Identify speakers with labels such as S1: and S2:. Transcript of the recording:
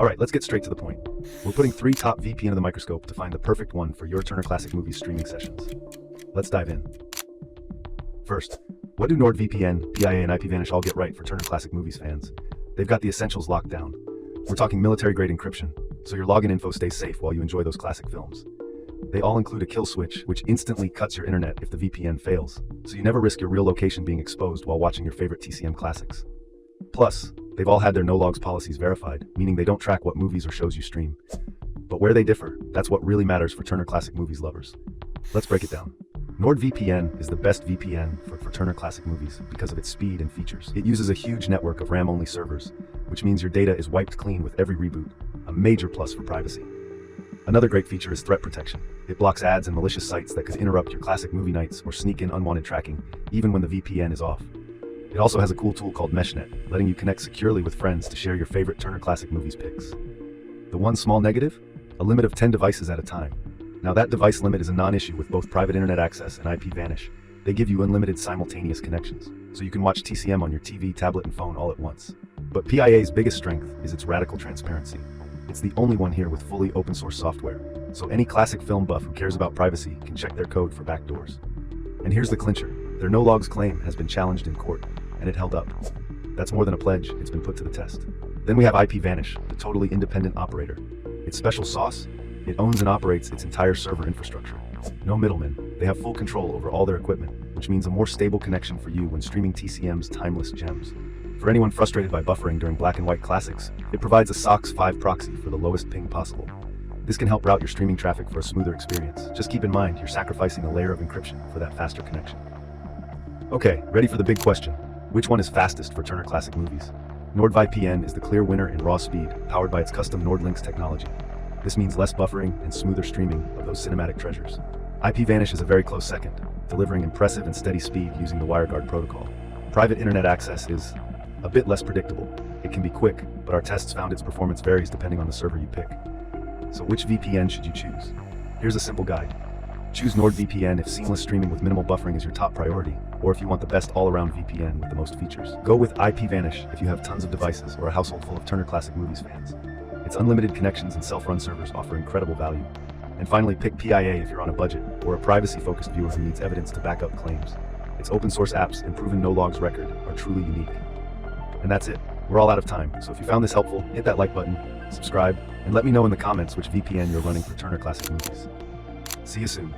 S1: Alright, let's get straight to the point. We're putting 3 top VPN under the microscope to find the perfect one for your Turner Classic Movies streaming sessions. Let's dive in. First, what do NordVPN, PIA, and IPVanish all get right for Turner Classic Movies fans? They've got the essentials locked down. We're talking military-grade encryption, so your login info stays safe while you enjoy those classic films. They all include a kill switch, which instantly cuts your internet if the VPN fails, so you never risk your real location being exposed while watching your favorite TCM classics. Plus, they've all had their no-logs policies verified, meaning they don't track what movies or shows you stream. But where they differ, that's what really matters for Turner Classic Movies lovers. Let's break it down. NordVPN is the best VPN for Turner Classic Movies because of its speed and features. It uses a huge network of RAM-only servers, which means your data is wiped clean with every reboot, a major plus for privacy. Another great feature is threat protection. It blocks ads and malicious sites that could interrupt your classic movie nights or sneak in unwanted tracking, even when the VPN is off. It also has a cool tool called MeshNet, letting you connect securely with friends to share your favorite Turner Classic Movies picks. The one small negative? A limit of 10 devices at a time. Now that device limit is a non-issue with both private internet access and IPVanish. They give you unlimited simultaneous connections, so you can watch TCM on your TV, tablet, and phone all at once. But PIA's biggest strength is its radical transparency. It's the only one here with fully open source software, so any classic film buff who cares about privacy can check their code for backdoors. And here's the clincher. Their no-logs claim has been challenged in court, and it held up. That's more than a pledge, it's been put to the test. Then we have IPVanish, the totally independent operator. Its special sauce? It owns and operates its entire server infrastructure. No middlemen, they have full control over all their equipment, which means a more stable connection for you when streaming TCM's timeless gems. For anyone frustrated by buffering during black and white classics, it provides a SOX 5 proxy for the lowest ping possible. This can help route your streaming traffic for a smoother experience. Just keep in mind, you're sacrificing a layer of encryption for that faster connection. Okay, ready for the big question. Which one is fastest for Turner Classic Movies? NordVPN is the clear winner in raw speed, powered by its custom NordLynx technology. This means less buffering and smoother streaming of those cinematic treasures. IPVanish is a very close second, delivering impressive and steady speed using the WireGuard protocol. Private internet access is a bit less predictable. It can be quick, but our tests found its performance varies depending on the server you pick. So which VPN should you choose? Here's a simple guide. Choose NordVPN if seamless streaming with minimal buffering is your top priority, or if you want the best all-around VPN with the most features. Go with IPVanish if you have tons of devices or a household full of Turner Classic Movies fans. Its unlimited connections and self-run servers offer incredible value. And finally, pick PIA if you're on a budget, or a privacy-focused viewer who needs evidence to back up claims. Its open-source apps and proven no-logs record are truly unique. And that's it. We're all out of time, so if you found this helpful, hit that like button, subscribe, and let me know in the comments which VPN you're running for Turner Classic Movies. See you soon.